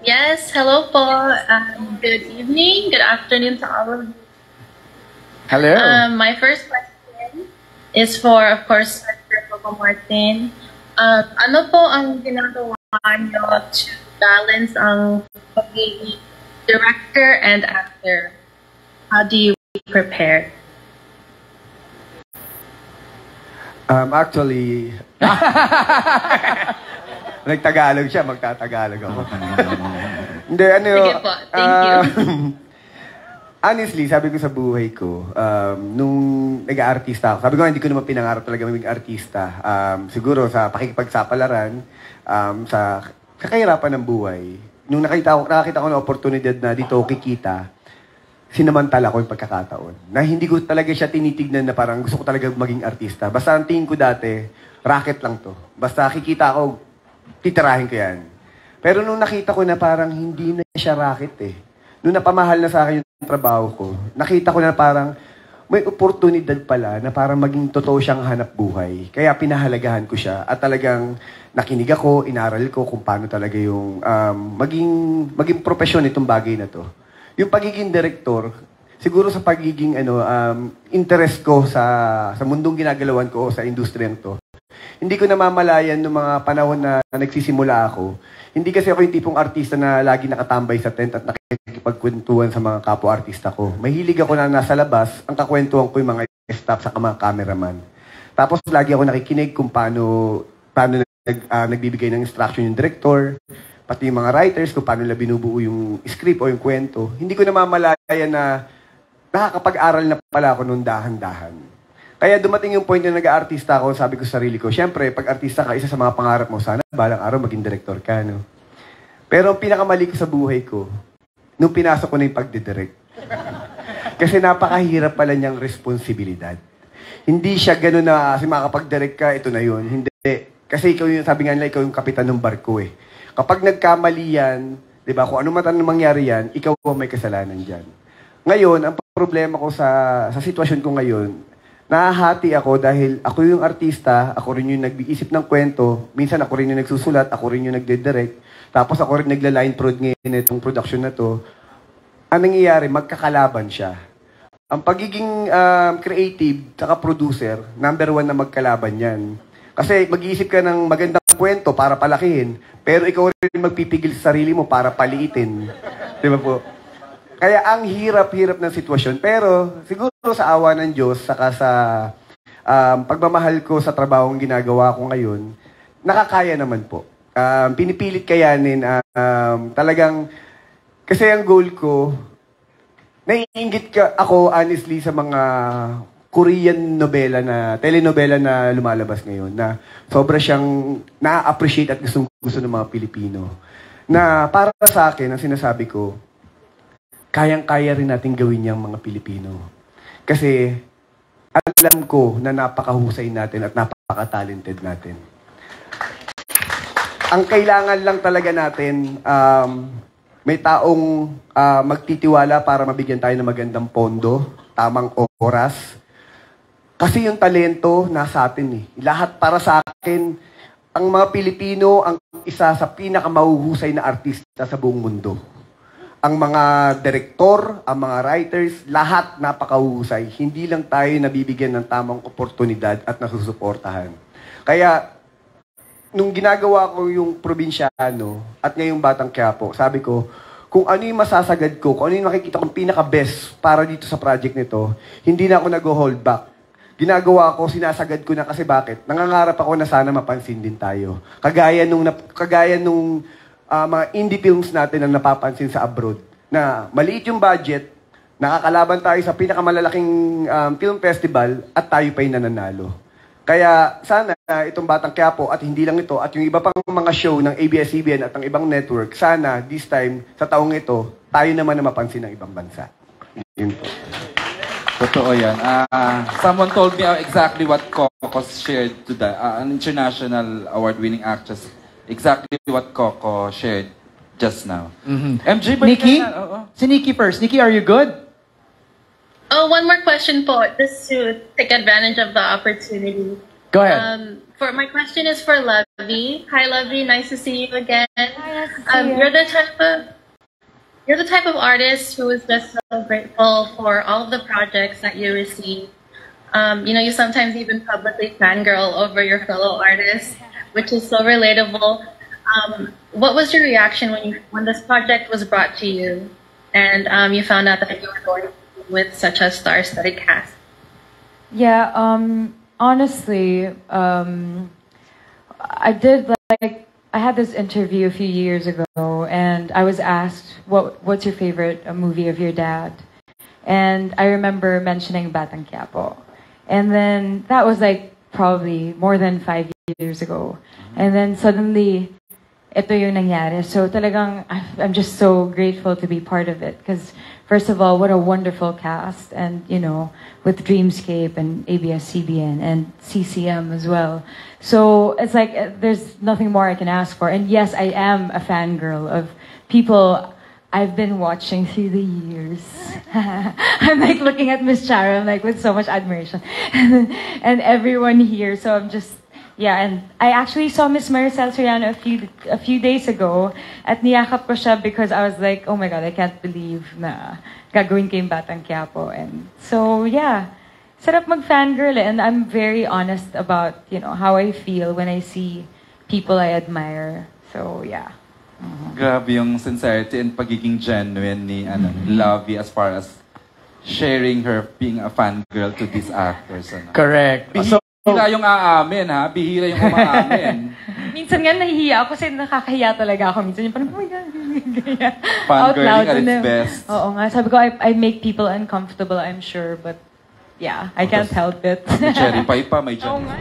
Yes, hello po. Good evening, good afternoon to all of you. Hello. My first question is for, of course, Mr. Coco Martin. Ano po ang ginagawa niyo to balance ang pagiging director and actor? How do you prepare? Actually, nagtagalog siya, magtatagalog ako. Hindi, ano, Sige po, thank you. Honestly, sabi ko sa buhay ko, nung nag-aartista ako, sabi ko hindi ko naman pinangarap talaga maging artista. Siguro sa pakikipagsapalaran, sa kahirapan ng buhay, nung nakakita ko ng oportunidad na dito kikita, sinamantala ko yung pagkakataon. Na hindi ko talaga siya tinitignan na parang gusto ko talaga maging artista. Basta ang tingin ko dati, racket lang to. Basta kikita ko, titirahin ko yan. Pero nung nakita ko na parang hindi na siya racket eh. Nung napamahal na sa akin yung trabaho ko, nakita ko na parang may oportunidad pala na parang maging totoo siyang hanap buhay. Kaya pinahalagahan ko siya at talagang nakinig ako, inaral ko kung paano talaga yung maging profesyon itong bagay na to. Yung pagiging director, siguro sa pagiging interest ko sa mundong ginagalawan ko o sa industriyang to, hindi ko namamalayan ng mga panahon na nagsisimula ako. Hindi kasi ako yung tipong artista na lagi nakatambay sa tent at nakikipagkwentuhan sa mga kapwa-artista ko. Mahilig ako na nasa labas, ang kakwentuhan ko yung mga staff sa mga cameraman. Tapos lagi ako nakikinig kung paano nagbibigay ng instruction yung director, pati yung mga writers, kung paano nila binubuo yung script o yung kwento. Hindi ko namamalayan na nakakapag-aral na pala ako nung dahan-dahan. Kaya dumating yung point na nag-aartista ako, sabi ko sa sarili ko, syempre, pag artista ka, isa sa mga pangarap mo, sana balang araw maging director ka, no? Pero ang pinakamali ko sa buhay ko, nung pinasok ko na yung pagdidirect. Kasi napakahirap pala niyang responsibilidad. Hindi siya gano'n na, makakapag-direct ka, ito na yun. Hindi. Kasi ikaw yung, sabi nga nila, ikaw yung kapitan ng barko eh. Kapag nagkamali yan, di ba, kung ano man mangyari yan, ikaw ang may kasalanan dyan. Ngayon, ang problema ko sa sitwasyon ko ngayon, nahahati ako dahil ako yung artista, ako rin yung nag-iisip ng kwento, minsan ako rin yung nagsusulat, ako rin yung nagde-direct, tapos ako rin nagla-line prod ngayon itong production na to. Ang nangyayari, magkakalaban siya. Ang pagiging creative, saka producer, number 1 na magkalaban yan. Kasi mag-iisip ka ng magandang kwento para palakihin, pero ikaw rin magpipigil sa sarili mo para paliitin. Di ba po? Kaya ang hirap-hirap ng sitwasyon. Pero siguro sa awa ng Diyos, saka sa pagmamahal ko sa trabahong ginagawa ko ngayon, nakakaya naman po. Pinipilit kayanin. Talagang, kasi ang goal ko, naiinggit ako honestly sa mga Korean telenovela na lumalabas ngayon na sobra siyang na-appreciate at gusto ng mga Pilipino. Na para sa akin, ang sinasabi ko, kayang-kaya rin natin gawin yung mga Pilipino. Kasi alam ko na napakahusay natin at napaka-talented natin. Ang kailangan lang talaga natin, may taong magtitiwala para mabigyan tayo ng magandang pondo, tamang oras. Kasi yung talento nasa atin eh. Lahat para sa akin, ang mga Pilipino ang isa sa pinakamahuhusay na artista sa buong mundo. Ang mga direktor, ang mga writers, lahat napakahusay. Hindi lang tayo nabibigyan ng tamang oportunidad at nasusuportahan. Kaya, nung ginagawa ko yung probinsyano at ngayong Batang Quiapo, sabi ko, kung ano yung masasagad ko, kung ano yung makikita kong pinaka-best para dito sa project nito, hindi na ako nag-hold back. Ginagawa ko, sinasagad ko na kasi bakit? Nangangarap ako na sana mapansin din tayo. Kagaya nung mga indie films natin ang napapansin sa abroad. Na maliit yung budget, nakakalaban tayo sa pinakamalalaking film festival at tayo pa yung nananalo. Kaya sana itong Batang Quiapo at hindi lang ito at yung iba pang mga show ng ABS-CBN at ng ibang network, sana this time, sa taong ito, tayo naman na mapansin ng ibang bansa. Yun po. Totoo yan. Someone told me exactly what Coco shared to an international award-winning actress. Exactly what Coco shared just now. MJ, ba Nikki? Si Nikki first. Nikki, are you good? Oh, one more question po, just to take advantage of the opportunity. Go ahead. For my question is for Lovey. Hi, Lovey. Nice to see you again. Hi, nice to see you. You're the type of artist who is just so grateful for all of the projects that you receive. You sometimes even publicly fangirl over your fellow artists, which is so relatable. What was your reaction when this project was brought to you, and you found out that you were going with such a star-studded cast? Yeah, honestly, I had this interview a few years ago, and I was asked, what's your favorite movie of your dad? And I remember mentioning Batang Quiapo. And then that was probably more than 5 years ago. And then suddenly, ito yung nangyari. So talagang, I'm just so grateful to be part of it. Because first of all, what a wonderful cast. And, with Dreamscape and ABS-CBN and CCM as well. So it's there's nothing more I can ask for. And yes, I am a fangirl of people I've been watching through the years. I'm looking at Miss Charo, with so much admiration. And everyone here. So I'm just, yeah, and I actually saw Miss Maricel Soriano a few days ago at niyakap ko siya because I was like, oh my God, I can't believe na gagawin ko yung Batang Quiapo. And so, yeah, sarap mag-fangirl and I'm very honest about, how I feel when I see people I admire. So, yeah. Grabe yung sincerity and pagiging genuine ni Lovey as far as sharing her being a fangirl to these actors. Correct. Bihira yung aamin, ha? Bihira yung umaamin. Minsan nga nahihiya ako kasi nakakahiya talaga ako. Minsan yung parang, oh my God. Fangirling at its best. Oo nga. Sabi ko, I make people uncomfortable, I'm sure. But yeah, I can't help it. May cherry pie pa, may Oo cherry. nga.